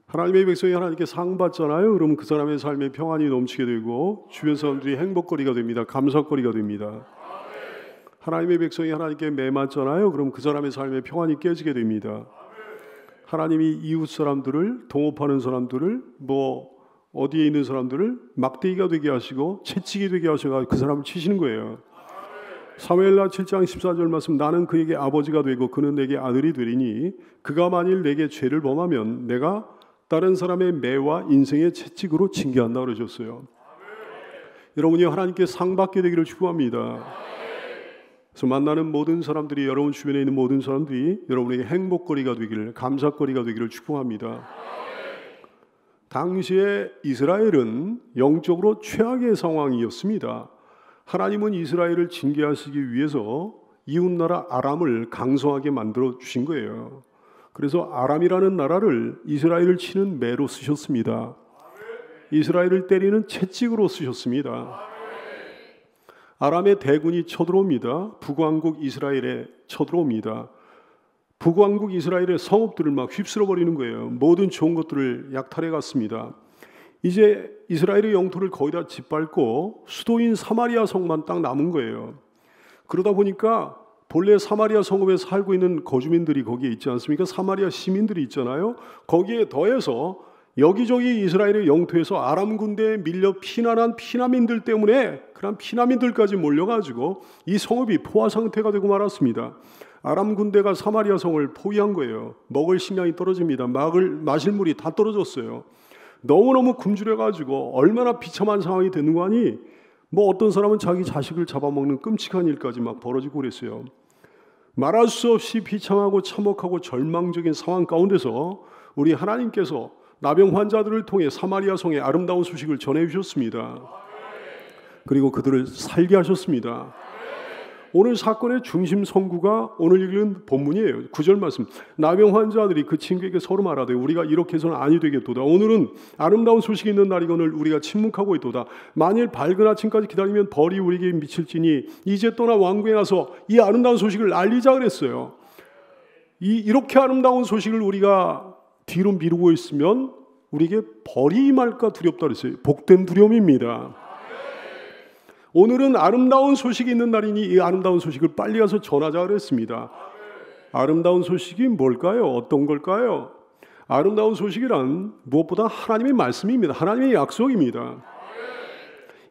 하나님의 백성이 하나님께 상 받잖아요. 그러면 그 사람의 삶에 평안이 넘치게 되고 주변 사람들이 행복거리가 됩니다. 감사거리가 됩니다. 하나님의 백성이 하나님께 매 맞잖아요. 그럼 그 사람의 삶에 평안이 깨지게 됩니다. 하나님이 이웃 사람들을, 동업하는 사람들을, 어디에 있는 사람들을 막대기가 되게 하시고 채찍이 되게 하셔서 그 사람을 치시는 거예요. 사무엘하 7장 14절 말씀, 나는 그에게 아버지가 되고 그는 내게 아들이 되리니 그가 만일 내게 죄를 범하면 내가 다른 사람의 매와 인생의 채찍으로 징계한다 그러셨어요. 여러분이 하나님께 상 받게 되기를 축복합니다. 그래서 만나는 모든 사람들이, 여러분 주변에 있는 모든 사람들이 여러분에게 행복거리가 되기를, 감사거리가 되기를 축복합니다. 당시에 이스라엘은 영적으로 최악의 상황이었습니다. 하나님은 이스라엘을 징계하시기 위해서 이웃나라 아람을 강성하게 만들어 주신 거예요. 그래서 아람이라는 나라를 이스라엘을 치는 매로 쓰셨습니다. 이스라엘을 때리는 채찍으로 쓰셨습니다. 아람의 대군이 쳐들어옵니다. 북왕국 이스라엘에 쳐들어옵니다. 북왕국 이스라엘의 성읍들을 막 휩쓸어버리는 거예요. 모든 좋은 것들을 약탈해 갔습니다. 이제 이스라엘의 영토를 거의 다 짓밟고 수도인 사마리아 성만 딱 남은 거예요. 그러다 보니까 본래 사마리아 성읍에 살고 있는 거주민들이 거기에 있지 않습니까? 사마리아 시민들이 있잖아요. 거기에 더해서 여기저기 이스라엘의 영토에서 아람 군대에 밀려 피난한 피난민들 때문에 그런 피난민들까지 몰려가지고 이 성읍이 포화 상태가 되고 말았습니다. 아람 군대가 사마리아 성을 포위한 거예요. 먹을 식량이 떨어집니다. 마실 물이 다 떨어졌어요. 너무너무 굶주려가지고 얼마나 비참한 상황이 되는 거 아니? 어떤 사람은 자기 자식을 잡아먹는 끔찍한 일까지 막 벌어지고 그랬어요. 말할 수 없이 비참하고 참혹하고 절망적인 상황 가운데서 우리 하나님께서 나병 환자들을 통해 사마리아 성의 아름다운 소식을 전해주셨습니다. 그리고 그들을 살게 하셨습니다. 오늘 사건의 중심 성구가 오늘 읽은 본문이에요. 9절 말씀. 나병 환자들이 그 친구에게 서로 말하되 우리가 이렇게 해서는 아니 되겠도다. 오늘은 아름다운 소식이 있는 날이거늘 우리가 침묵하고 있도다. 만일 밝은 아침까지 기다리면 벌이 우리에게 미칠지니 이제 떠나 왕궁에 가서 이 아름다운 소식을 알리자 그랬어요. 이렇게 아름다운 소식을 우리가 뒤로 미루고 있으면 우리에게 벌이 임할까 두렵다 그랬어요. 복된 두려움입니다. 오늘은 아름다운 소식이 있는 날이니 이 아름다운 소식을 빨리 가서 전하자 그랬습니다. 아름다운 소식이 뭘까요? 어떤 걸까요? 아름다운 소식이란 무엇보다 하나님의 말씀입니다. 하나님의 약속입니다.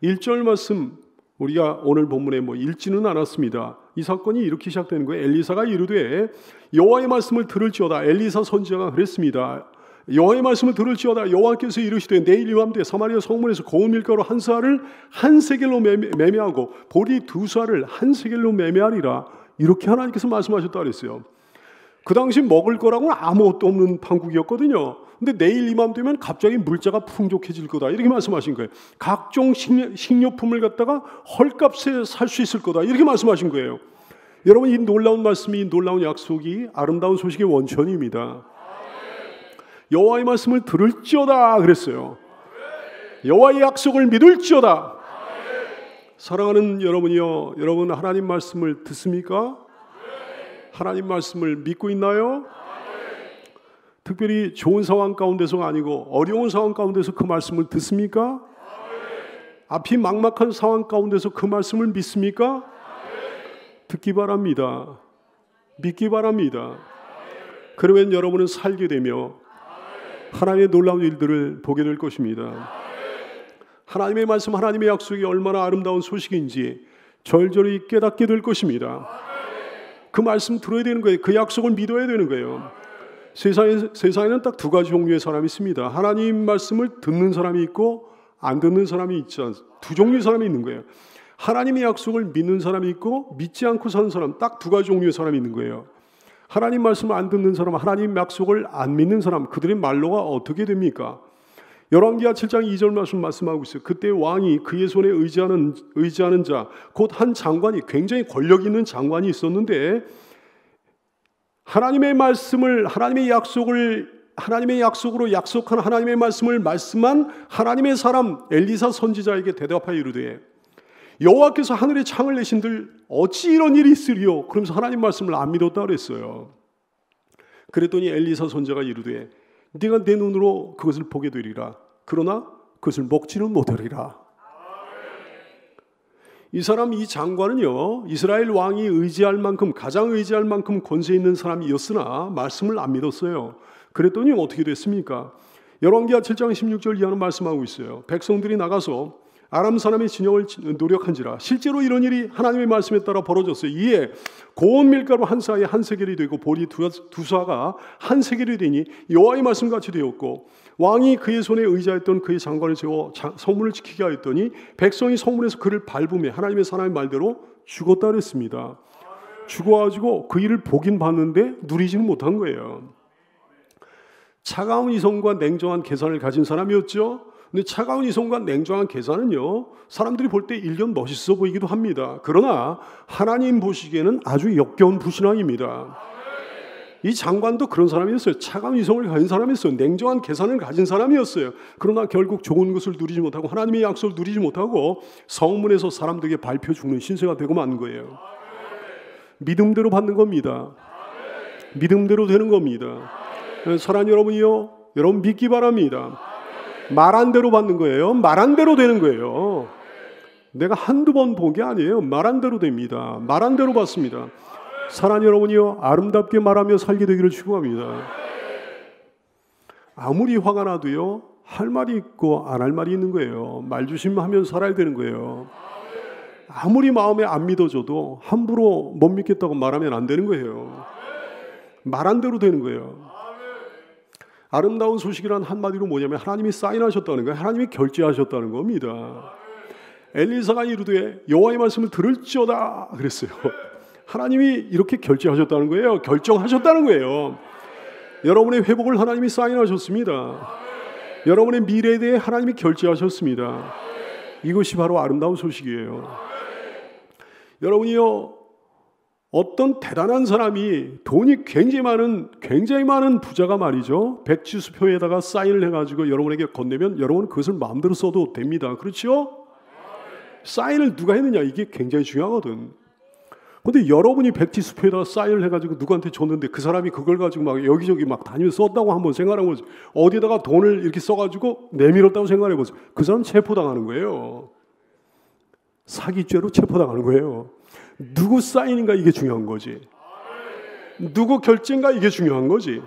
1절 말씀 우리가 오늘 본문에 읽지는 않았습니다. 이 사건이 이렇게 시작되는 거예요. 엘리사가 이르되 여호와의 말씀을 들을지어다. 엘리사 선지자가 그랬습니다. 여호와의 말씀을 들을지어다. 여호와께서 이르시되 내일 이맘때 사마리아 성문에서 고운 밀가루 한 쌀을 한 세겔로 매매하고 보리 두 쌀을 한 세겔로 매매하리라. 이렇게 하나님께서 말씀하셨다 그랬어요. 그 당시 먹을 거라고는 아무것도 없는 판국이었거든요. 근데 내일 이맘때면 갑자기 물자가 풍족해질 거다. 이렇게 말씀하신 거예요. 각종 식료품을 갖다가 헐값에 살 수 있을 거다. 이렇게 말씀하신 거예요. 여러분, 이 놀라운 말씀이, 이 놀라운 약속이 아름다운 소식의 원천입니다. 여호와의 말씀을 들을지어다 그랬어요. 여호와의 약속을 믿을지어다. 사랑하는 여러분이요, 여러분 하나님 말씀을 듣습니까? 하나님 말씀을 믿고 있나요? 특별히 좋은 상황 가운데서가 아니고 어려운 상황 가운데서 그 말씀을 듣습니까? 앞이 막막한 상황 가운데서 그 말씀을 믿습니까? 듣기 바랍니다. 믿기 바랍니다. 그러면 여러분은 살게 되며 하나님의 놀라운 일들을 보게 될 것입니다. 하나님의 말씀, 하나님의 약속이 얼마나 아름다운 소식인지 절절히 깨닫게 될 것입니다. 그 말씀 들어야 되는 거예요. 그 약속을 믿어야 되는 거예요. 세상에는 딱 두 가지 종류의 사람이 있습니다. 하나님 말씀을 듣는 사람이 있고 안 듣는 사람이 있지 않습니까? 두 종류의 사람이 있는 거예요. 하나님의 약속을 믿는 사람이 있고 믿지 않고 사는 사람, 딱 두 가지 종류의 사람이 있는 거예요. 하나님 말씀을 안 듣는 사람, 하나님 약속을 안 믿는 사람, 그들의 말로가 어떻게 됩니까? 열왕기하 7장 2절 말씀하고 있어요. 그때 왕이 그의 손에 의지하는 자, 곧 한 장관이, 굉장히 권력 있는 장관이 있었는데 하나님의 말씀을, 하나님의 약속으로 약속한 하나님의 말씀을 말씀한 하나님의 사람 엘리사 선지자에게 대답하여 이르되 여호와께서 하늘에 창을 내신들 어찌 이런 일이 있으리요? 그러면서 하나님 말씀을 안 믿었다 그랬어요. 그랬더니 엘리사 선지자가 이르되 네가 내 눈으로 그것을 보게 되리라. 그러나 그것을 먹지는 못하리라. 이 사람, 이 장관은요, 이스라엘 왕이 의지할 만큼, 가장 의지할 만큼 권세 있는 사람이었으나 말씀을 안 믿었어요. 그랬더니 어떻게 됐습니까? 열왕기하 7장 16절 이하는 말씀하고 있어요. 백성들이 나가서 아람 사람의 진영을 노력한지라. 실제로 이런 일이 하나님의 말씀에 따라 벌어졌어요. 이에 고운 밀가루 한 사에 한 세겔이 되고 보리 두 사가 한 세겔이 되니 여호와의 말씀같이 되었고, 왕이 그의 손에 의지하였던 그의 장관을 세워 성문을 지키게 하였더니 백성이 성문에서 그를 밟으며 하나님의 사람의 말대로 죽었다 그랬습니다. 죽어가지고 그 일을 보긴 봤는데 누리지는 못한 거예요. 차가운 이성과 냉정한 계산을 가진 사람이었죠. 근데 차가운 이성과 냉정한 계산은요, 사람들이 볼 때 일견 멋있어 보이기도 합니다. 그러나 하나님 보시기에는 아주 역겨운 불신앙입니다. 이 장관도 그런 사람이었어요. 차가운 이성을 가진 사람이었어요. 냉정한 계산을 가진 사람이었어요. 그러나 결국 좋은 것을 누리지 못하고 하나님의 약속을 누리지 못하고 성문에서 사람들에게 밟혀 죽는 신세가 되고 만 거예요. 믿음대로 받는 겁니다. 믿음대로 되는 겁니다. 사랑하는 여러분이요, 여러분 믿기 바랍니다. 말한 대로 받는 거예요. 말한 대로 되는 거예요. 내가 한두 번 본 게 아니에요. 말한 대로 됩니다. 말한 대로 받습니다. 사랑하는 여러분이요, 아름답게 말하며 살게 되기를 축복합니다. 아무리 화가 나도요, 할 말이 있고 안 할 말이 있는 거예요. 말조심하면 살아야 되는 거예요. 아무리 마음에 안 믿어져도 함부로 못 믿겠다고 말하면 안 되는 거예요. 말한 대로 되는 거예요. 아름다운 소식이란 한마디로 뭐냐면 하나님이 사인하셨다는 거예요. 하나님이 결제하셨다는 겁니다. 엘리사가 이르되 여호와의 말씀을 들을지어다 그랬어요. 하나님이 이렇게 결제하셨다는 거예요. 결정하셨다는 거예요. 여러분의 회복을 하나님이 사인하셨습니다. 여러분의 미래에 대해 하나님이 결제하셨습니다. 이것이 바로 아름다운 소식이에요. 여러분이요, 어떤 대단한 사람이 돈이 굉장히 많은 부자가 말이죠, 백지수표에다가 사인을 해가지고 여러분에게 건네면 여러분은 그것을 마음대로 써도 됩니다. 그렇죠? 사인을 누가 했느냐, 이게 굉장히 중요하거든. 근데 여러분이 백지수표에다가 사인을 해가지고 누구한테 줬는데 그 사람이 그걸 가지고 막 여기저기 막 다니면서 썼다고 한번 생각해보세요. 어디다가 돈을 이렇게 써가지고 내밀었다고 생각해보세요. 그 사람 체포당하는 거예요. 사기죄로 체포당하는 거예요. 누구 사인인가 이게 중요한 거지. 누구 결제인가 이게 중요한 거지.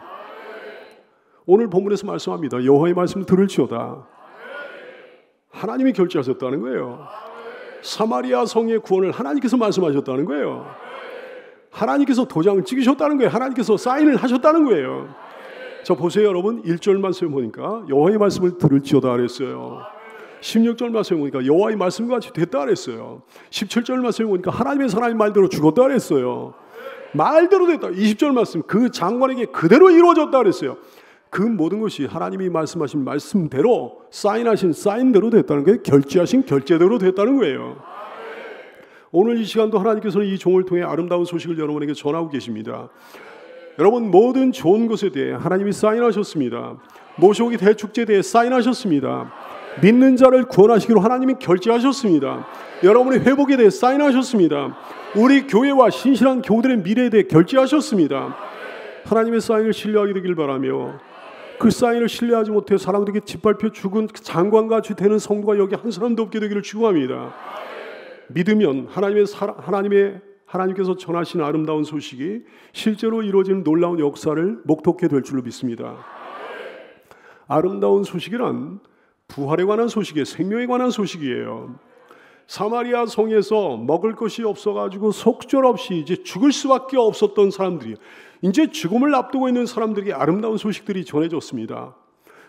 오늘 본문에서 말씀합니다. 여호와의 말씀을 들을지어다. 하나님이 결제하셨다는 거예요. 사마리아 성의 구원을 하나님께서 말씀하셨다는 거예요. 하나님께서 도장을 찍으셨다는 거예요. 하나님께서 사인을 하셨다는 거예요. 자, 보세요 여러분, 1절 말씀 보니까 여호와의 말씀을 들을지어다 그랬어요. 16절 말씀에 보니까 여호와의 말씀같이 됐다 그랬어요. 17절 말씀에 보니까 하나님의 사람의 말대로 죽었다 그랬어요. 말대로 됐다. 20절 말씀, 그 장관에게 그대로 이루어졌다 그랬어요. 그 모든 것이 하나님이 말씀하신 말씀대로, 사인하신 사인대로 됐다는 거예요. 결제하신 결제대로 됐다는 거예요. 오늘 이 시간도 하나님께서는 이 종을 통해 아름다운 소식을 여러분에게 전하고 계십니다. 여러분, 모든 좋은 것에 대해 하나님이 사인하셨습니다. 모시오기 대축제에 대해 사인하셨습니다. 믿는 자를 구원하시기로 하나님이 결제하셨습니다. 여러분의 회복에 대해 사인하셨습니다. 우리 교회와 신실한 교우들의 미래에 대해 결제하셨습니다. 하나님의 사인을 신뢰하게 되길 바라며, 그 사인을 신뢰하지 못해 사람들에게 짓밟혀 죽은 장관같이 되는 성도가 여기 한 사람도 없게 되기를 축원합니다. 믿으면 하나님께서 전하신 아름다운 소식이 실제로 이루어지는 놀라운 역사를 목도하게 될 줄로 믿습니다. 아름다운 소식이란 부활에 관한 소식이에요. 생명에 관한 소식이에요. 사마리아 성에서 먹을 것이 없어가지고 속절없이 이제 죽을 수밖에 없었던 사람들이, 이제 죽음을 앞두고 있는 사람들에게 아름다운 소식들이 전해졌습니다.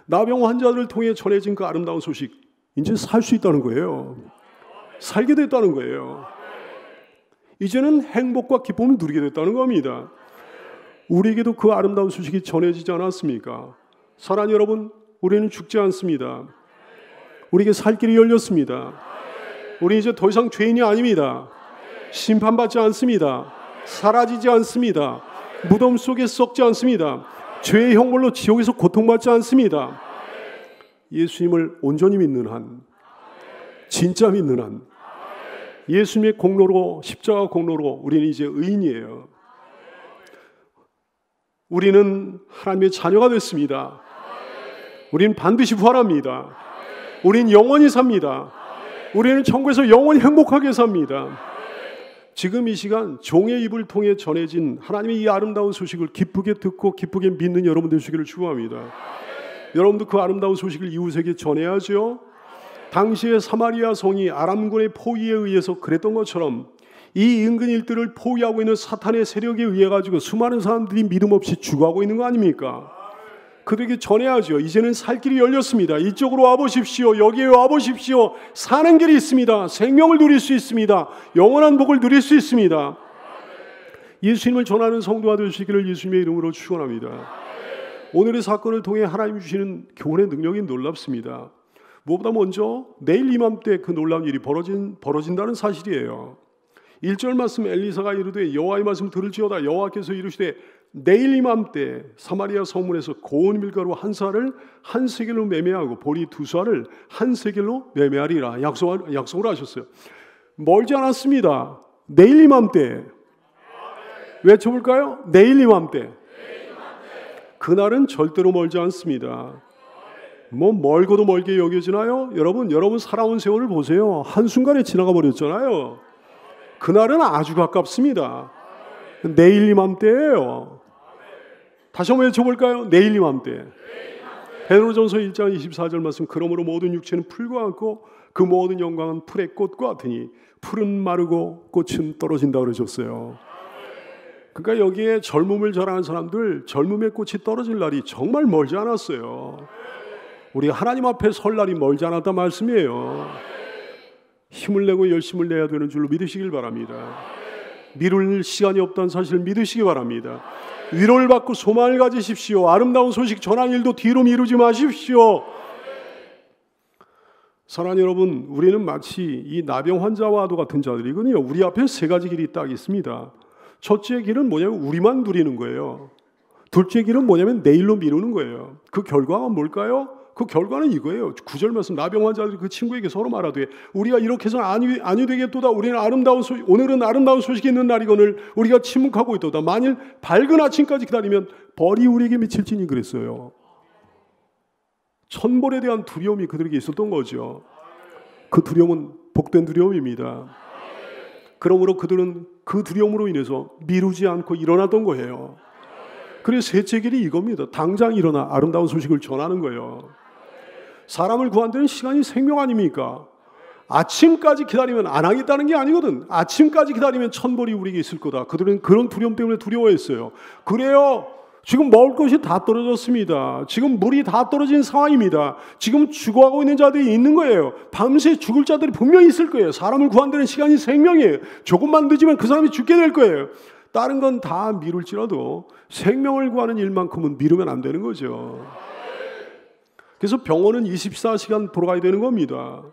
나병 환자들을 통해 전해진 그 아름다운 소식, 이제 살 수 있다는 거예요. 살게 됐다는 거예요. 이제는 행복과 기쁨을 누리게 됐다는 겁니다. 우리에게도 그 아름다운 소식이 전해지지 않았습니까? 사랑하는 여러분, 우리는 죽지 않습니다. 우리에게 살 길이 열렸습니다. 우리 이제 더 이상 죄인이 아닙니다. 심판받지 않습니다. 사라지지 않습니다. 무덤 속에 썩지 않습니다. 죄의 형벌로 지옥에서 고통받지 않습니다. 예수님을 온전히 믿는 한, 진짜 믿는 한, 예수님의 공로로, 십자가 공로로 우리는 이제 의인이에요. 우리는 하나님의 자녀가 됐습니다. 우리는 반드시 부활합니다. 우리는 영원히 삽니다. 우리는 천국에서 영원히 행복하게 삽니다. 지금 이 시간 종의 입을 통해 전해진 하나님의 이 아름다운 소식을 기쁘게 듣고 기쁘게 믿는 여러분들 되시기를 축원합니다. 여러분도 그 아름다운 소식을 이웃에게 전해야죠. 당시에 사마리아 성이 아람군의 포위에 의해서 그랬던 것처럼 이 인근 일들을 포위하고 있는 사탄의 세력에 의해 가지고 수많은 사람들이 믿음 없이 죽어가고 있는 거 아닙니까? 그들에게 전해야죠. 이제는 살 길이 열렸습니다. 이쪽으로 와보십시오. 여기에 와보십시오. 사는 길이 있습니다. 생명을 누릴 수 있습니다. 영원한 복을 누릴 수 있습니다. 예수님을 전하는 성도가 되시기를 예수님의 이름으로 축원합니다. 오늘의 사건을 통해 하나님 주시는 교훈의 능력이 놀랍습니다. 무엇보다 먼저 내일 이맘때 그 놀라운 일이 벌어진다는 사실이에요. 1절 말씀 엘리사가 이르되 여호와의 말씀 들을지어다 여호와께서 이르시되 내일 이맘때 사마리아 성문에서 고운 밀가루 한 쌀을 한 세겔로 매매하고 보리 두 쌀을 한 세겔로 매매하리라 약속을 하셨어요. 멀지 않았습니다. 내일 이맘때 외쳐볼까요? 내일 이맘때. 그날은 절대로 멀지 않습니다. 뭐 멀고도 멀게 여겨지나요? 여러분 살아온 세월을 보세요. 한순간에 지나가 버렸잖아요. 그날은 아주 가깝습니다. 내일 이맘때예요. 다시 한번 외쳐볼까요? 내일 이맘때. 베드로전서 1장 24절 말씀 그러므로 모든 육체는 풀과 같고 그 모든 영광은 풀의 꽃과 같으니 풀은 마르고 꽃은 떨어진다 그러셨어요. 그러니까 여기에 젊음을 자랑하는 사람들 젊음의 꽃이 떨어질 날이 정말 멀지 않았어요. 우리가 하나님 앞에 설 날이 멀지 않았단 말씀이에요. 힘을 내고 열심을 내야 되는 줄로 믿으시길 바랍니다. 미룰 시간이 없다는 사실을 믿으시기 바랍니다. 위로를 받고 소망을 가지십시오. 아름다운 소식 전하는 일도 뒤로 미루지 마십시오. 사랑하는 여러분, 우리는 마치 이 나병 환자와도 같은 자들이거든요. 우리 앞에 세 가지 길이 딱 있습니다. 첫째 길은 뭐냐면 우리만 누리는 거예요. 둘째 길은 뭐냐면 내일로 미루는 거예요. 그 결과가 뭘까요? 그 결과는 이거예요. 9절 말씀 나병 환자들이 그 친구에게 서로 말하되 우리가 이렇게 해서는 아니 되겠도다. 오늘은 아름다운 소식이 있는 날이거늘 우리가 침묵하고 있도다. 만일 밝은 아침까지 기다리면 벌이 우리에게 미칠지니 그랬어요. 천벌에 대한 두려움이 그들에게 있었던 거죠. 그 두려움은 복된 두려움입니다. 그러므로 그들은 그 두려움으로 인해서 미루지 않고 일어났던 거예요. 그래서 셋째 길이 이겁니다. 당장 일어나 아름다운 소식을 전하는 거예요. 사람을 구한다는 시간이 생명 아닙니까? 아침까지 기다리면 안 하겠다는 게 아니거든. 아침까지 기다리면 천벌이 우리에게 있을 거다. 그들은 그런 두려움 때문에 두려워했어요. 그래요. 지금 먹을 것이 다 떨어졌습니다. 지금 물이 다 떨어진 상황입니다. 지금 죽어가고 있는 자들이 있는 거예요. 밤새 죽을 자들이 분명히 있을 거예요. 사람을 구한다는 시간이 생명이에요. 조금만 늦으면 그 사람이 죽게 될 거예요. 다른 건 다 미룰지라도 생명을 구하는 일만큼은 미루면 안 되는 거죠. 그래서 병원은 24시간 돌아가야 되는 겁니다.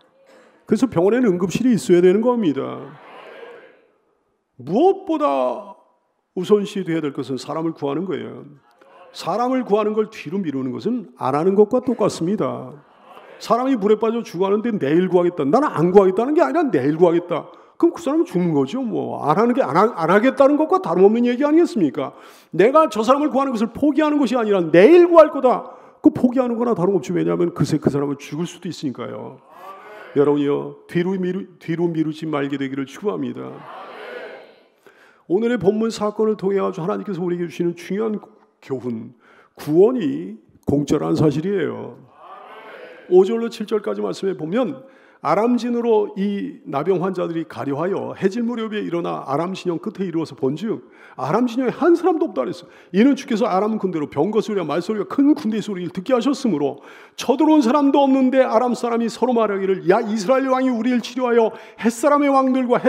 그래서 병원에는 응급실이 있어야 되는 겁니다. 무엇보다 우선시 돼야 될 것은 사람을 구하는 거예요. 사람을 구하는 걸 뒤로 미루는 것은 안 하는 것과 똑같습니다. 사람이 물에 빠져 죽어가는데 내일 구하겠다. 나는 안 구하겠다는 게 아니라 내일 구하겠다. 그럼 그 사람은 죽는 거죠. 안 하겠다는 것과 다름없는 얘기 아니겠습니까? 내가 저 사람을 구하는 것을 포기하는 것이 아니라 내일 구할 거다. 그 포기하는 거나 다름없지. 왜냐하면 그 사람은 죽을 수도 있으니까요. 여러분이요, 뒤로 미루지 말게 되기를 축원합니다. 오늘의 본문 사건을 통해 하나님께서 우리에게 주시는 중요한 교훈, 구원이 공짜라는 사실이에요. 5절로 7절까지 말씀해 보면 아람진으로 이 나병 환자들이 가려하여 해질 무렵에 일어나 아람 진영 끝에 이르러서 본즉 아람 진영에 한 사람도 없다 그랬어요. 이는 주께서 아람 군대로 병거 소리와 말소리와 큰 군대 소리를 듣게 하셨으므로 쳐들어온 사람도 없는데 아람 사람이 서로 말하기를 야 이스라엘 왕이 우리를 치료하여 햇사람의 왕들과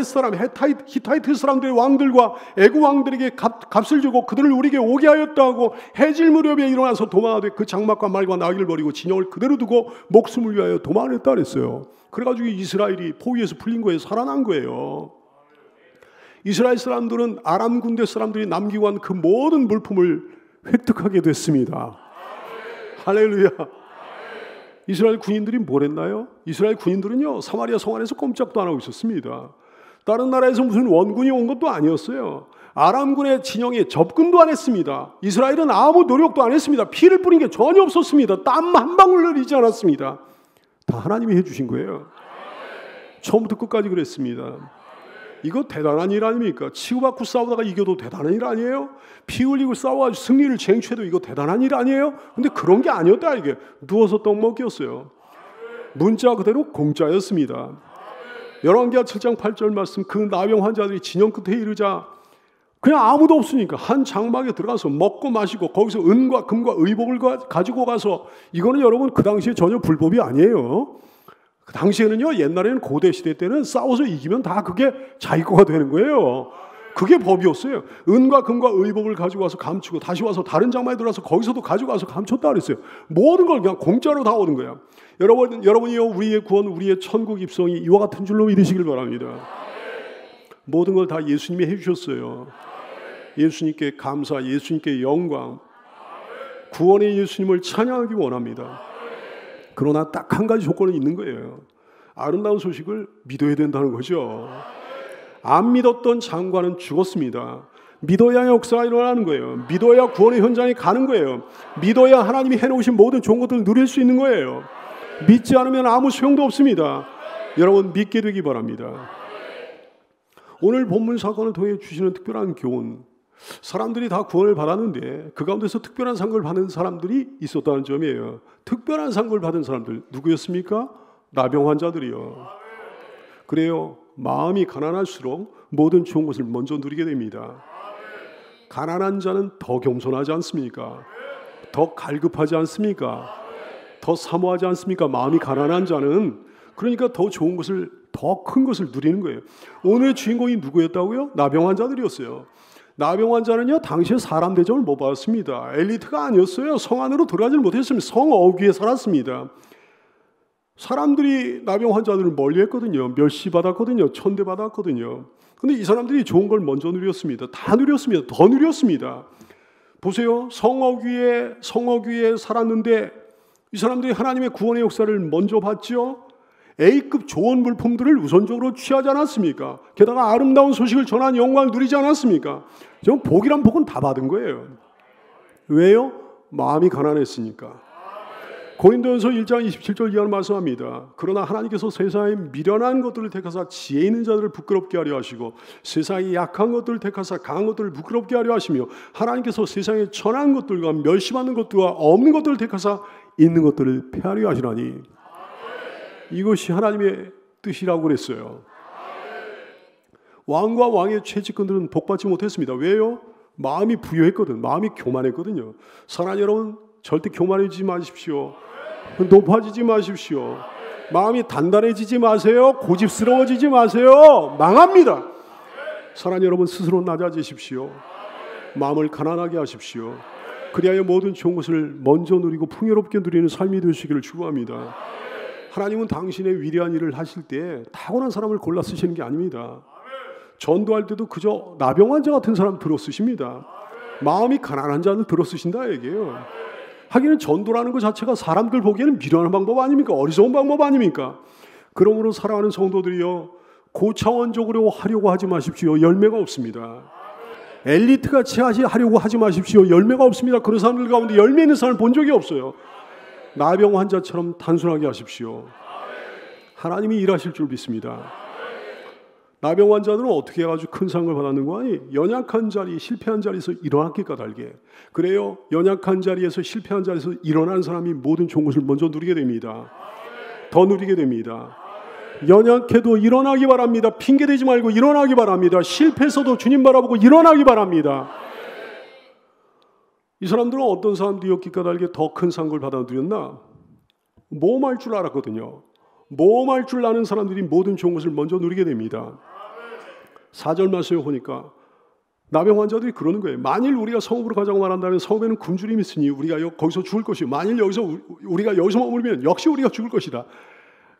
히타이트 사람들의 왕들과 애국 왕들에게 값을 주고 그들을 우리에게 오게 하였다 하고 해질 무렵에 일어나서 도망하되 그 장막과 말과 나귀를 버리고 진영을 그대로 두고 목숨을 위하여 도망을 했다 그랬어요. 그래가지고 이스라엘이 포위에서 풀린 거예요. 살아난 거예요. 이스라엘 사람들은 아람 군대 사람들이 남기고 간 그 모든 물품을 획득하게 됐습니다. 할렐루야. 이스라엘 군인들이 뭘 했나요? 이스라엘 군인들은요, 사마리아 성 안에서 꼼짝도 안 하고 있었습니다. 다른 나라에서 무슨 원군이 온 것도 아니었어요. 아람군의 진영에 접근도 안 했습니다. 이스라엘은 아무 노력도 안 했습니다. 피를 뿌린 게 전혀 없었습니다. 땀 한 방울 흘리지 않았습니다. 다 하나님이 해주신 거예요. 처음부터 끝까지 그랬습니다. 이거 대단한 일 아닙니까? 치고받고 싸우다가 이겨도 대단한 일 아니에요? 피 흘리고 싸워가지고 승리를 쟁취해도 이거 대단한 일 아니에요? 근데 그런 게 아니었다. 이게 누워서 떡 먹기였어요. 문자 그대로 공짜였습니다. 열왕기하 7장 8절 말씀, 그 나병 환자들이 진영 끝에 이르자 그냥 아무도 없으니까 한 장막에 들어가서 먹고 마시고 거기서 은과 금과 의복을 가지고 가서, 이거는 여러분 그 당시에 전혀 불법이 아니에요. 그 당시에는요, 옛날에는 고대 시대 때는 싸워서 이기면 다 그게 자기 거가 되는 거예요. 그게 법이었어요. 은과 금과 의복을 가지고 와서 감추고 다시 와서 다른 장막에 들어가서 거기서도 가지고 와서 감췄다 그랬어요. 모든 걸 그냥 공짜로 다 얻은 거야. 여러분이요, 우리의 구원, 우리의 천국 입성이 이와 같은 줄로 믿으시길 바랍니다. 모든 걸 다 예수님이 해주셨어요. 예수님께 감사, 예수님께 영광, 구원의 예수님을 찬양하기 원합니다. 그러나 딱 한 가지 조건은 있는 거예요. 아름다운 소식을 믿어야 된다는 거죠. 안 믿었던 장관은 죽었습니다. 믿어야 역사가 일어나는 거예요. 믿어야 구원의 현장에 가는 거예요. 믿어야 하나님이 해놓으신 모든 좋은 것들을 누릴 수 있는 거예요. 믿지 않으면 아무 소용도 없습니다. 여러분 믿게 되기 바랍니다. 오늘 본문 사건을 통해 주시는 특별한 교훈, 사람들이 다 구원을 받았는데 그 가운데서 특별한 상급을 받은 사람들이 있었다는 점이에요. 특별한 상급을 받은 사람들 누구였습니까? 나병 환자들이요. 그래요. 마음이 가난할수록 모든 좋은 것을 먼저 누리게 됩니다. 가난한 자는 더 겸손하지 않습니까? 더 갈급하지 않습니까? 더 사모하지 않습니까? 마음이 가난한 자는, 그러니까 더 좋은 것을, 더 큰 것을 누리는 거예요. 오늘의 주인공이 누구였다고요? 나병 환자들이었어요. 나병 환자는요, 당시에 사람 대접을 못 받았습니다. 엘리트가 아니었어요. 성 안으로 들어가지 못했습니다. 성 어귀에 살았습니다. 사람들이 나병 환자들을 멀리했거든요. 멸시받았거든요. 천대받았거든요. 근데 이 사람들이 좋은 걸 먼저 누렸습니다. 다 누렸습니다. 더 누렸습니다. 보세요. 성 어귀에 살았는데 이 사람들이 하나님의 구원의 역사를 먼저 봤죠. A급 좋은 물품들을 우선적으로 취하지 않았습니까? 게다가 아름다운 소식을 전한 영광을 누리지 않았습니까? 저 복이란 복은 다 받은 거예요. 왜요? 마음이 가난했으니까. 고린도전서 1장 27절 이하로 말씀합니다. 그러나 하나님께서 세상에 미련한 것들을 택하사 지혜 있는 자들을 부끄럽게 하려 하시고 세상에 약한 것들을 택하사 강한 것들을 부끄럽게 하려 하시며 하나님께서 세상에 천한 것들과 멸시받는 것들과 없는 것들을 택하사 있는 것들을 폐하려 하시나니, 이것이 하나님의 뜻이라고 그랬어요. 왕과 왕의 최측근들은 복받지 못했습니다. 왜요? 마음이 부유했거든. 마음이 교만했거든요. 사랑하는 여러분, 절대 교만해지지 마십시오. 높아지지 마십시오. 마음이 단단해지지 마세요. 고집스러워지지 마세요. 망합니다. 사랑하는 여러분, 스스로 낮아지십시오. 마음을 가난하게 하십시오. 그리하여 모든 좋은 것을 먼저 누리고 풍요롭게 누리는 삶이 되시기를 축원합니다. 하나님은 당신의 위대한 일을 하실 때 타고난 사람을 골라 쓰시는 게 아닙니다. 전도할 때도 그저 나병 환자 같은 사람 들어 쓰십니다. 마음이 가난한 자는 들어 쓰신다 얘기예요. 하기는 전도라는 것 자체가 사람들 보기에는 미련한 방법 아닙니까? 어리석은 방법 아닙니까? 그러므로 사랑하는 성도들이여, 고차원적으로 하려고 하지 마십시오. 열매가 없습니다. 엘리트같이 하려고 하지 마십시오. 열매가 없습니다. 그런 사람들 가운데 열매 있는 사람을 본 적이 없어요. 나병 환자처럼 단순하게 하십시오. 하나님이 일하실 줄 믿습니다. 나병 환자들은 어떻게 해가지고 큰 상을 받았는 거 아니? 연약한 자리, 실패한 자리에서 일어났기 까닭에. 그래요. 연약한 자리에서, 실패한 자리에서 일어나는 사람이 모든 좋은 것을 먼저 누리게 됩니다. 더 누리게 됩니다. 연약해도 일어나기 바랍니다. 핑계대지 말고 일어나기 바랍니다. 실패해서도 주님 바라보고 일어나기 바랍니다. 이 사람들은 어떤 사람들이었기 까닭에 더 큰 상을 받아 누렸나? 모험할 줄 알았거든요. 모험할 줄 아는 사람들이 모든 좋은 것을 먼저 누리게 됩니다. 4절 말씀에 보니까 나병 환자들이 그러는 거예요. 만일 우리가 성읍으로 가자고 말한다면 성읍에는 굶주림이 있으니 우리가 거기서 죽을 것이요. 만일 우리가 여기서 머물면 역시 우리가 죽을 것이다.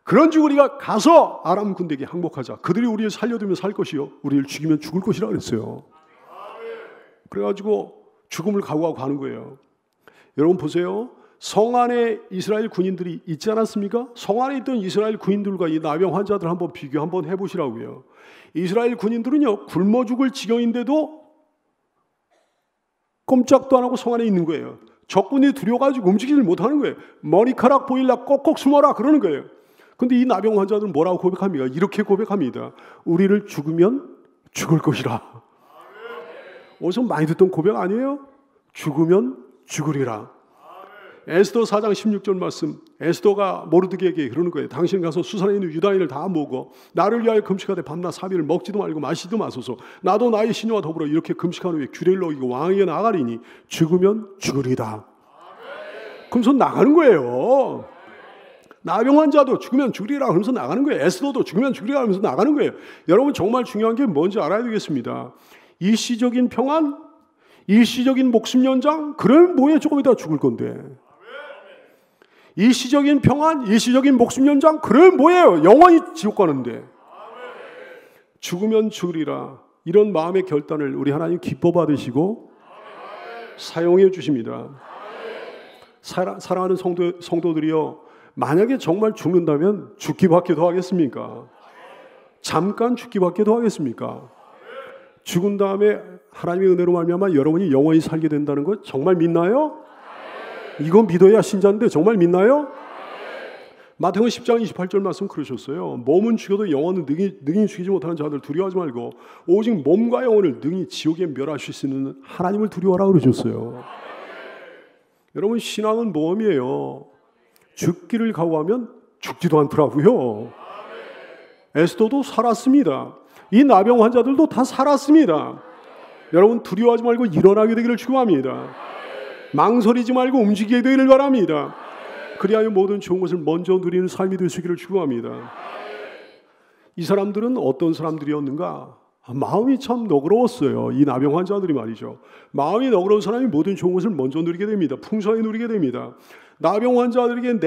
그런즉 우리가 가서 아람 군대에게 항복하자. 그들이 우리를 살려두면 살 것이요, 우리를 죽이면 죽을 것이라 그랬어요. 그래가지고 죽음을 각오하고 가는 거예요. 여러분 보세요. 성 안에 이스라엘 군인들이 있지 않았습니까? 성 안에 있던 이스라엘 군인들과 이 나병 환자들 한번 비교 한번 해보시라고요. 이스라엘 군인들은요, 굶어 죽을 지경인데도 꼼짝도 안 하고 성 안에 있는 거예요. 적군이 두려워가지고 움직이질 못하는 거예요. 머리카락 보일라 꼭꼭 숨어라 그러는 거예요. 근데 이 나병 환자들은 뭐라고 고백합니까? 이렇게 고백합니다. 우리를 죽으면 죽을 것이라. 어디서 많이 듣던 고백 아니에요? 죽으면 죽으리라. 에스더 4장 16절 말씀, 에스더가 모르드게에게 그러는 거예요. 당신 가서 수산에 있는 유다인을 다 모으고 나를 위하여 금식하되 밤낮 3일을 먹지도 말고 마시지도 마소서. 나도 나의 신녀와 더불어 이렇게 금식한 후에 규례를 어기고 왕에게 나가리니 죽으면 죽으리다. 그러면서 나가는 거예요. 나병 환자도 죽으면 죽으리라 하면서 나가는 거예요. 에스더도 죽으면 죽으리라 하면서 나가는 거예요. 여러분 정말 중요한 게 뭔지 알아야 되겠습니다. 일시적인 평안, 일시적인 목숨 연장, 그러면 뭐에 조금 이따 죽을 건데. 일시적인 평안, 일시적인 목숨 연장, 그러면 뭐예요? 영원히 지옥 가는데. 죽으면 죽으리라. 이런 마음의 결단을 우리 하나님 기뻐 받으시고 사용해 주십니다. 사랑하는 성도들이여, 만약에 정말 죽는다면 죽기밖에 더 하겠습니까? 잠깐 죽기밖에 더 하겠습니까? 죽은 다음에 하나님의 은혜로 말미암아 여러분이 영원히 살게 된다는 것 정말 믿나요? 이건 믿어야 신자인데 정말 믿나요? 마태복음 10장 28절 말씀 그러셨어요. 몸은 죽여도 영혼은 능히 죽이지 못하는 자들 두려워하지 말고 오직 몸과 영혼을 능히 지옥에 멸하실 수 있는 하나님을 두려워하라 그러셨어요. 여러분 신앙은 모험이에요. 죽기를 각오하면 죽지도 않더라고요. 에스더도 살았습니다. 이 나병 환자들도 다 살았습니다. 여러분 두려워하지 말고 일어나게 되기를 축원합니다. 망설이지 말고 움직이게 되기를 바랍니다. 그리하여 모든 좋은 것을 먼저 누리는 삶이 되시기를 축원합니다. 이 사람들은 어떤 사람들이었는가? 마음이 참 너그러웠어요. 이 나병 환자들이 말이죠. 마음이 너그러운 사람이 모든 좋은 것을 먼저 누리게 됩니다. 풍성히 누리게 됩니다. 나병 환자들에게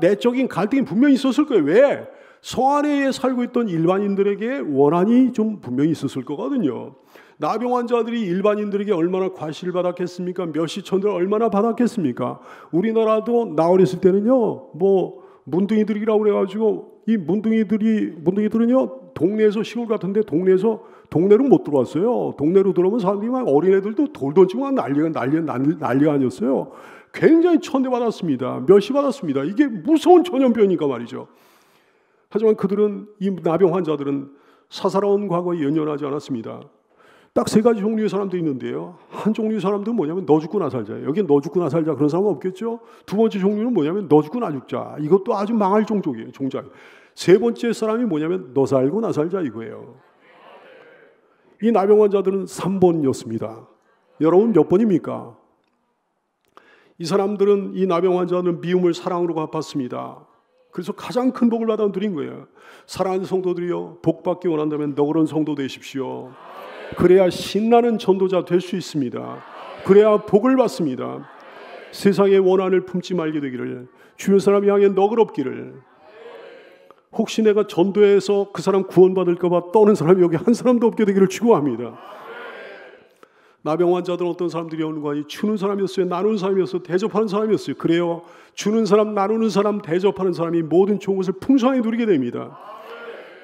내적인 갈등이 분명히 있었을 거예요. 왜? 성 안에 살고 있던 일반인들에게 원한이 좀 분명히 있었을 거거든요. 나병 환자들이 일반인들에게 얼마나 과시를 받았겠습니까? 몇시천들 얼마나 받았겠습니까? 우리나라도 나 어렸을 때는요, 문둥이들이라고 그래가지고 이 문둥이들은요 동네에서 시골 같은데 동네로 못 들어왔어요. 동네로 들어오면 사람들이 막 어린애들도 돌 던지고 막 난리가 아니었어요. 굉장히 천대받았습니다. 멸시받았습니다. 이게 무서운 전염병이니까 말이죠. 하지만 그들은, 이 나병 환자들은 사사로운 과거에 연연하지 않았습니다. 딱 세 가지 종류의 사람도 있는데요. 한 종류의 사람들은 뭐냐면 너 죽고 나 살자. 여기 너 죽고 나 살자 그런 사람은 없겠죠. 두 번째 종류는 뭐냐면 너 죽고 나 죽자. 이것도 아주 망할 종족이에요. 세 번째 사람이 뭐냐면 너 살고 나 살자 이거예요. 이 나병 환자들은 3번이었습니다. 여러분 몇 번입니까? 이 사람들은, 이 나병 환자들은 미움을 사랑으로 갚았습니다. 그래서 가장 큰 복을 받아 드린 거예요. 사랑하는 성도들이여, 복 받기 원한다면 너그러운 성도 되십시오. 그래야 신나는 전도자 될 수 있습니다. 그래야 복을 받습니다. 세상의 원한을 품지 말게 되기를, 주변 사람 향해 너그럽기를. 혹시 내가 전도해서 그 사람 구원받을까 봐 떠는 사람이 여기 한 사람도 없게 되기를 축원합니다. 나병 환자들은 어떤 사람들이었는가? 주는 사람이었어요? 나누는 사람이었어요? 대접하는 사람이었어요? 그래요. 주는 사람, 나누는 사람, 대접하는 사람이 모든 좋은 것을 풍성하게 누리게 됩니다.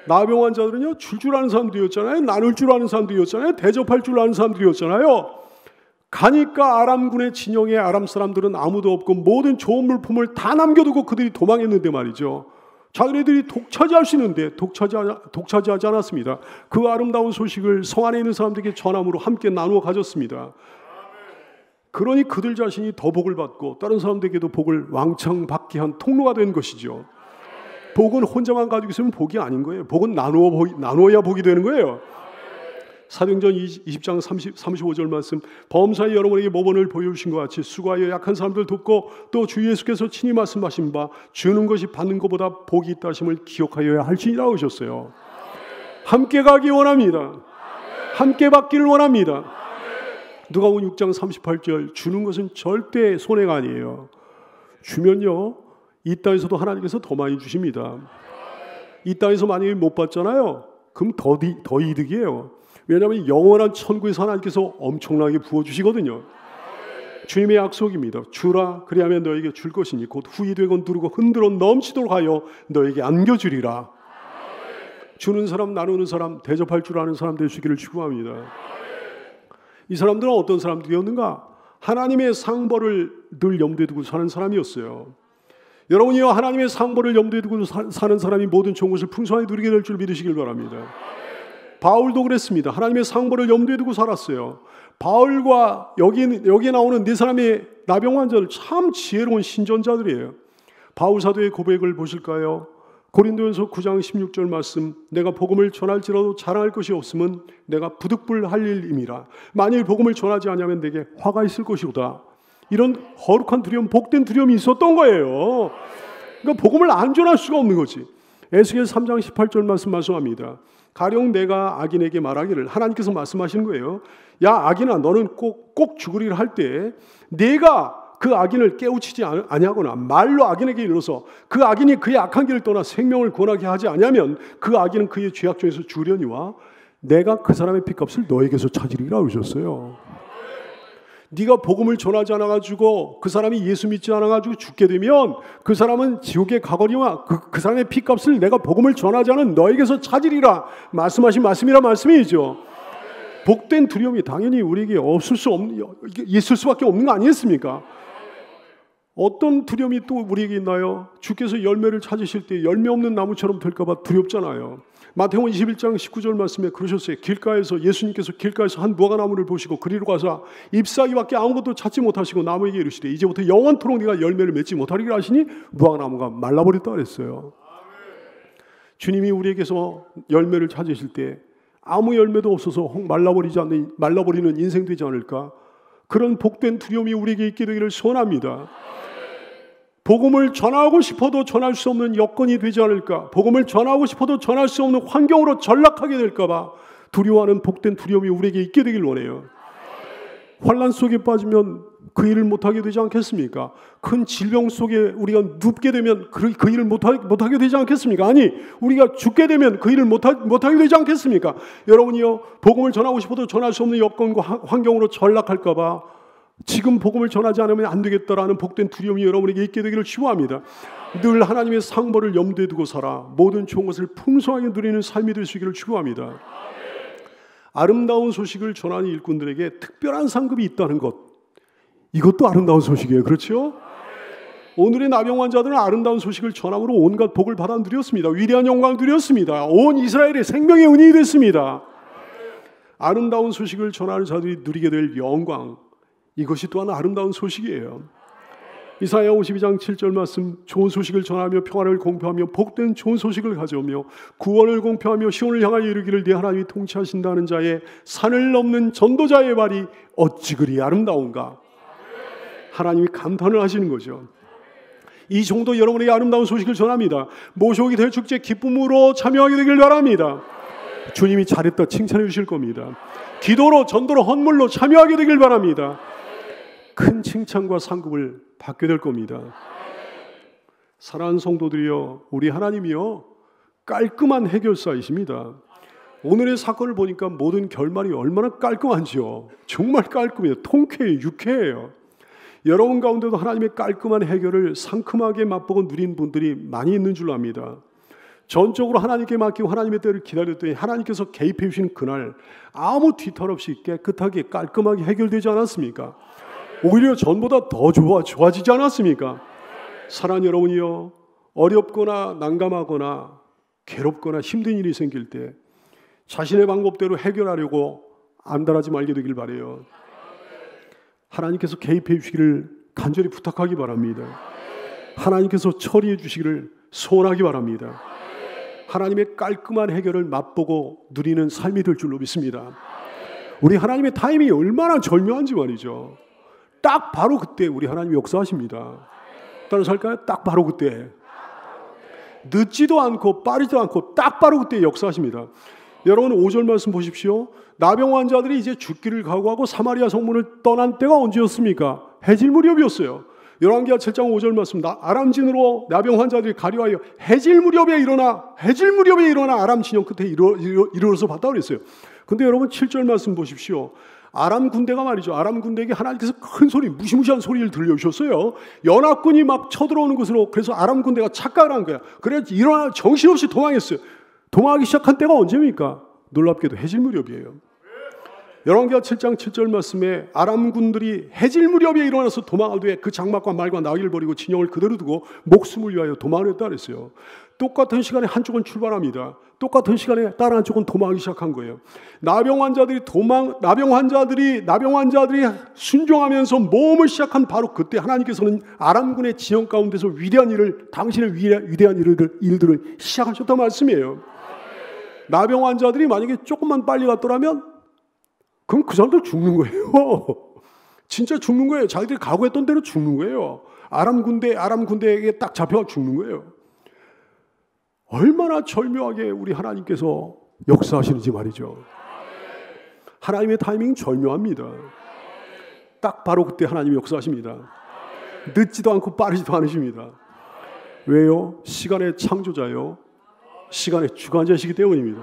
나병 환자들은요, 줄 아는 사람들이었잖아요. 나눌 줄 아는 사람들이었잖아요. 대접할 줄 아는 사람들이었잖아요. 가니까 아람군의 진영에 아람 사람들은 아무도 없고 모든 좋은 물품을 다 남겨두고 그들이 도망했는데 말이죠. 자기네들이 독차지할 수 있는데 독차지하지 않았습니다. 그 아름다운 소식을 성 안에 있는 사람들에게 전함으로 함께 나누어 가졌습니다. 그러니 그들 자신이 더 복을 받고 다른 사람들에게도 복을 왕창 받게 한 통로가 된 것이죠. 복은 혼자만 가지고 있으면 복이 아닌 거예요. 복은 나누어야 복이 되는 거예요. 사도행전 20장 35절 말씀, 범사에 여러분에게 모범을 보여주신 것 같이 수고하여 약한 사람들 돕고 또 주 예수께서 친히 말씀하신 바 주는 것이 받는 것보다 복이 있다 하심을 기억하여야 할지니라 하셨어요. 함께 가기 원합니다. 함께 받기를 원합니다. 누가복음 6장 38절, 주는 것은 절대 손해가 아니에요. 주면요, 이 땅에서도 하나님께서 더 많이 주십니다. 이 땅에서 만약에 못 받잖아요, 그럼 더 이득이에요. 왜냐하면 영원한 천국에서 하나님께서 엄청나게 부어주시거든요. 주님의 약속입니다. 주라, 그리하면 너에게 줄 것이니 곧 후이 되건 두르고 흔들어 넘치도록 하여 너에게 안겨주리라. 주는 사람, 나누는 사람, 대접할 줄 아는 사람 되시기를 축원합니다. 이 사람들은 어떤 사람들이었는가? 하나님의 상벌을 늘 염두에 두고 사는 사람이었어요. 여러분이요, 하나님의 상벌을 염두에 두고 사는 사람이 모든 좋은 것을 풍성하게 누리게 될 줄 믿으시길 바랍니다. 바울도 그랬습니다. 하나님의 상벌을 염두에 두고 살았어요. 바울과 여기에 나오는 네 사람의 나병 환자들 참 지혜로운 신전자들이에요. 바울 사도의 고백을 보실까요? 고린도전서 9장 16절 말씀, 내가 복음을 전할지라도 자랑할 것이 없으면 내가 부득불할 일임이라. 만일 복음을 전하지 않으면 내게 화가 있을 것이로다. 이런 거룩한 두려움, 복된 두려움이 있었던 거예요. 그러니까 복음을 안 전할 수가 없는 거지. 에스겔 3장 18절 말씀합니다. 가령 내가 악인에게 말하기를, 하나님께서 말씀하시는 거예요. 야 악인아, 너는 꼭 죽으리라 할 때 내가 그 악인을 깨우치지 아니하거나 말로 악인에게 이르러서 그 악인이 그의 악한 길을 떠나 생명을 권하게 하지 아니하면 그 악인은 그의 죄악 중에서 주려니와 내가 그 사람의 핏값을 너에게서 찾으리라 그러셨어요. 네가 복음을 전하지 않아가지고 그 사람이 예수 믿지 않아가지고 죽게 되면 그 사람은 지옥에 가거니와 그 사람의 핏값을 내가 복음을 전하지 않은 너에게서 찾으리라 말씀하신 말씀이라 말씀이죠. 복된 두려움이 당연히 우리에게 있을 수밖에 없는 거 아니겠습니까? 어떤 두려움이 또 우리에게 있나요? 주께서 열매를 찾으실 때 열매 없는 나무처럼 될까봐 두렵잖아요. 마태복음 21장 19절 말씀에 그러셨어요. 예수님께서 길가에서 한 무화과나무를 보시고 그리로 가서 잎사귀밖에 아무것도 찾지 못하시고 나무에게 이르시되 이제부터 영원토록 네가 열매를 맺지 못하리라 하시니 무화과나무가 말라버렸다 그랬어요. 주님이 우리에게서 열매를 찾으실 때 아무 열매도 없어서 말라버리는 인생 되지 않을까? 그런 복된 두려움이 우리에게 있게 되기를 소원합니다. 복음을 전하고 싶어도 전할 수 없는 여건이 되지 않을까? 복음을 전하고 싶어도 전할 수 없는 환경으로 전락하게 될까 봐 두려워하는 복된 두려움이 우리에게 있게 되길 원해요. 환난 속에 빠지면 그 일을 못하게 되지 않겠습니까? 큰 질병 속에 우리가 눕게 되면 그 일을 못하게 되지 않겠습니까? 아니, 우리가 죽게 되면 그 일을 못하게 되지 않겠습니까? 여러분이요, 복음을 전하고 싶어도 전할 수 없는 여건과 환경으로 전락할까 봐 지금 복음을 전하지 않으면 안 되겠다라는 복된 두려움이 여러분에게 있게 되기를 축원합니다. 늘 하나님의 상벌을 염두에 두고 살아 모든 좋은 것을 풍성하게 누리는 삶이 될 수 있기를 축원합니다. 아름다운 소식을 전하는 일꾼들에게 특별한 상급이 있다는 것, 이것도 아름다운 소식이에요. 그렇죠? 오늘의 나병 환자들은 아름다운 소식을 전함으로 온갖 복을 받아 누렸습니다. 위대한 영광을 누렸습니다. 온 이스라엘의 생명의 은인이 됐습니다. 아름다운 소식을 전하는 자들이 누리게 될 영광, 이것이 또한 아름다운 소식이에요. 이사야 52장 7절 말씀, 좋은 소식을 전하며 평화를 공표하며 복된 좋은 소식을 가져오며 구원을 공표하며 시온을 향하여 이르기를 네 하나님이 통치하신다는 자의 산을 넘는 전도자의 발이 어찌 그리 아름다운가. 하나님이 감탄을 하시는 거죠. 이 정도 여러분에게 아름다운 소식을 전합니다. 모셔오기 대축제 기쁨으로 참여하게 되길 바랍니다. 주님이 잘했다 칭찬해 주실 겁니다. 기도로, 전도로, 헌물로 참여하게 되길 바랍니다. 큰 칭찬과 상급을 받게 될 겁니다. 사랑하는 성도들이여, 우리 하나님이요 깔끔한 해결사이십니다. 오늘의 사건을 보니까 모든 결말이 얼마나 깔끔한지요. 정말 깔끔해요. 통쾌해요. 유쾌해요. 여러분 가운데도 하나님의 깔끔한 해결을 상큼하게 맛보고 누린 분들이 많이 있는 줄로 압니다. 전적으로 하나님께 맡기고 하나님의 때를 기다렸더니 하나님께서 개입해 주시는 그날 아무 뒤탈 없이 깨끗하게 깔끔하게 해결되지 않았습니까? 오히려 전보다 더 좋아지지 않았습니까? 사랑하는 여러분이요, 어렵거나 난감하거나 괴롭거나 힘든 일이 생길 때 자신의 방법대로 해결하려고 안달하지 말게 되길 바라요. 하나님께서 개입해 주시기를 간절히 부탁하기 바랍니다. 하나님께서 처리해 주시기를 소원하기 바랍니다. 하나님의 깔끔한 해결을 맛보고 누리는 삶이 될 줄로 믿습니다. 우리 하나님의 타이밍이 얼마나 절묘한지 말이죠. 딱 바로 그때 우리 하나님이 역사하십니다. 따라서 할까요? 딱 바로 그때. 늦지도 않고 빠르지도 않고 딱 바로 그때 역사하십니다. 여러분 5절 말씀 보십시오. 나병 환자들이 이제 죽기를 각오하고 사마리아 성문을 떠난 때가 언제였습니까? 해질 무렵이었어요. 열왕기하 7장 5절 말씀, 아람진으로 나병 환자들이 가려하여 해질 무렵에 일어나 아람 진영 끝에 이르러서 봤다고 그랬어요. 근데 여러분 7절 말씀 보십시오. 아람 군대가 말이죠. 아람 군대에게 하나님께서 큰 소리, 무시무시한 소리를 들려주셨어요. 연합군이 막 쳐들어오는 것으로. 그래서 아람 군대가 착각을 한 거야. 그래서 일어나 정신없이 도망했어요. 도망하기 시작한 때가 언제입니까? 놀랍게도 해질 무렵이에요. 열왕기하 7장 7절 말씀에 아람 군들이 해질 무렵에 일어나서 도망하되 그 장막과 말과 나귀를 버리고 진영을 그대로 두고 목숨을 위하여 도망을 했다 그랬어요. 똑같은 시간에 한쪽은 출발합니다. 똑같은 시간에 다른 한쪽은 도망하기 시작한 거예요. 나병 환자들이 순종하면서 모험을 시작한 바로 그때 하나님께서는 아람군의 진영 가운데서 위대한 일을, 당신의 위대한 일들을 시작하셨단 말씀이에요. 나병 환자들이 만약에 조금만 빨리 갔더라면 그럼 그 사람들 죽는 거예요. 진짜 죽는 거예요. 자기들이 각오했던 대로 죽는 거예요. 아람 군대에게 딱 잡혀가 죽는 거예요. 얼마나 절묘하게 우리 하나님께서 역사하시는지 말이죠. 하나님의 타이밍 절묘합니다. 딱 바로 그때 하나님이 역사하십니다. 늦지도 않고 빠르지도 않으십니다. 왜요? 시간의 창조자요, 시간의 주관자시기 때문입니다.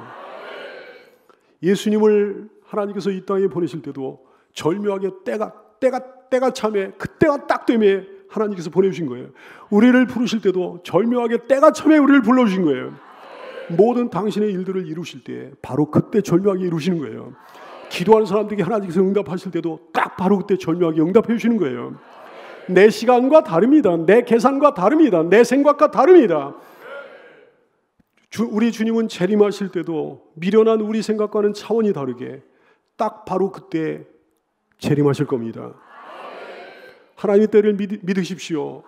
예수님을 하나님께서 이 땅에 보내실 때도 절묘하게 때가 참에 그때가 딱 되면 하나님께서 보내주신 거예요. 우리를 부르실 때도 절묘하게 때가 참에 우리를 불러주신 거예요. 모든 당신의 일들을 이루실 때 바로 그때 절묘하게 이루시는 거예요. 기도하는 사람들에게 하나님께서 응답하실 때도 딱 바로 그때 절묘하게 응답해 주시는 거예요. 내 시간과 다릅니다. 내 계산과 다릅니다. 내 생각과 다릅니다. 우리 주님은 재림하실 때도 미련한 우리 생각과는 차원이 다르게 딱 바로 그때 재림하실 겁니다. 하나님의 때를 믿으십시오.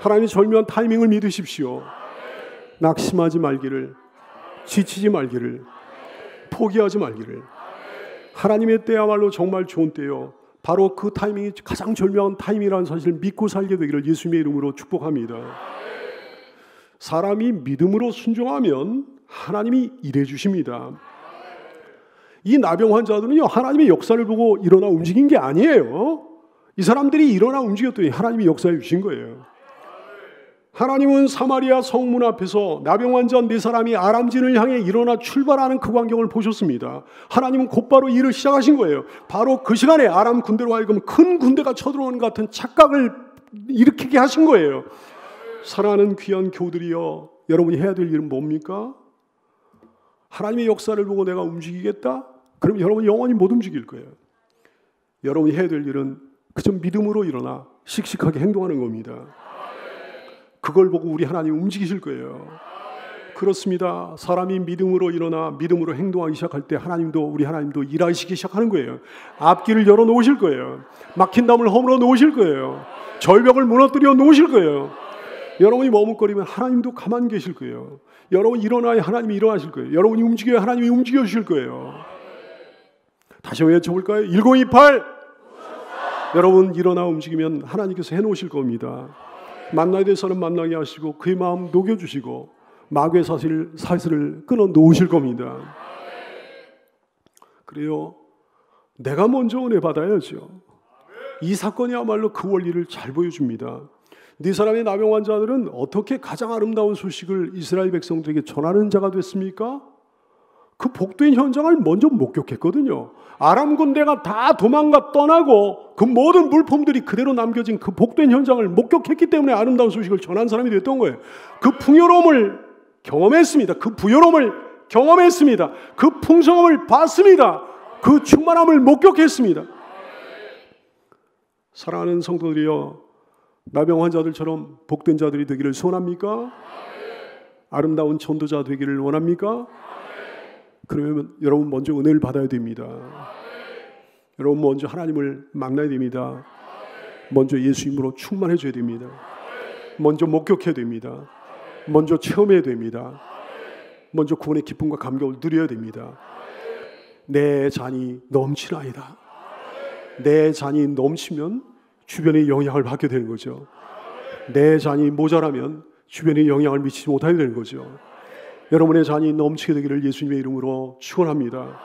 하나님의 절묘한 타이밍을 믿으십시오. 낙심하지 말기를, 지치지 말기를, 포기하지 말기를. 하나님의 때야말로 정말 좋은 때요, 바로 그 타이밍이 가장 절묘한 타이밍이라는 사실을 믿고 살게 되기를 예수님의 이름으로 축복합니다. 사람이 믿음으로 순종하면 하나님이 일해 주십니다. 이 나병 환자들은요, 하나님의 역사를 보고 일어나 움직인 게 아니에요. 이 사람들이 일어나 움직였더니 하나님이 역사해 주신 거예요. 하나님은 사마리아 성문 앞에서 나병 환자 4사람이 아람진을 향해 일어나 출발하는 그 광경을 보셨습니다. 하나님은 곧바로 일을 시작하신 거예요. 바로 그 시간에 아람 군대로 하여금 큰 군대가 쳐들어오는 것 같은 착각을 일으키게 하신 거예요. 사랑하는 귀한 교우들이여, 여러분이 해야 될 일은 뭡니까? 하나님의 역사를 보고 내가 움직이겠다? 그럼 여러분이 영원히 못 움직일 거예요. 여러분이 해야 될 일은 그저 믿음으로 일어나 씩씩하게 행동하는 겁니다. 그걸 보고 우리 하나님 움직이실 거예요. 그렇습니다. 사람이 믿음으로 일어나 믿음으로 행동하기 시작할 때 우리 하나님도 일하시기 시작하는 거예요. 앞길을 열어 놓으실 거예요. 막힌 담을 허물어 놓으실 거예요. 절벽을 무너뜨려 놓으실 거예요. 여러분이 머뭇거리면 하나님도 가만히 계실 거예요. 여러분 일어나야 하나님이 일어나실 거예요. 여러분이 움직여야 하나님이 움직여 주실 거예요. 다시 외쳐볼까요? 1028. 여러분 일어나 움직이면 하나님께서 해놓으실 겁니다. 만나야 될 사람 만나게 하시고 그의 마음 녹여주시고 마귀의 사슬을 끊어 놓으실 겁니다. 그래요, 내가 먼저 은혜 받아야죠. 이 사건이야말로 그 원리를 잘 보여줍니다. 4사람의 나병 환자들은 어떻게 가장 아름다운 소식을 이스라엘 백성들에게 전하는 자가 됐습니까? 그 복된 현장을 먼저 목격했거든요. 아람 군대가 다 도망가 떠나고 그 모든 물품들이 그대로 남겨진 그 복된 현장을 목격했기 때문에 아름다운 소식을 전한 사람이 됐던 거예요. 그 풍요로움을 경험했습니다. 그 부요로움을 경험했습니다. 그 풍성함을 봤습니다. 그 충만함을 목격했습니다. 사랑하는 성도들이여, 나병 환자들처럼 복된 자들이 되기를 소원합니까? 아름다운 전도자 되기를 원합니까? 그러면 여러분 먼저 은혜를 받아야 됩니다. 여러분 먼저 하나님을 만나야 됩니다. 먼저 예수님으로 충만해져야 됩니다. 먼저 목격해야 됩니다. 먼저 체험해야 됩니다. 먼저 구원의 기쁨과 감격을 누려야 됩니다. 내 잔이 넘치나이다. 내 잔이 넘치면 주변에 영향을 받게 되는 거죠. 내 잔이 모자라면 주변에 영향을 미치지 못하게 되는 거죠. 여러분의 잔이 넘치게 되기를 예수님의 이름으로 축원합니다.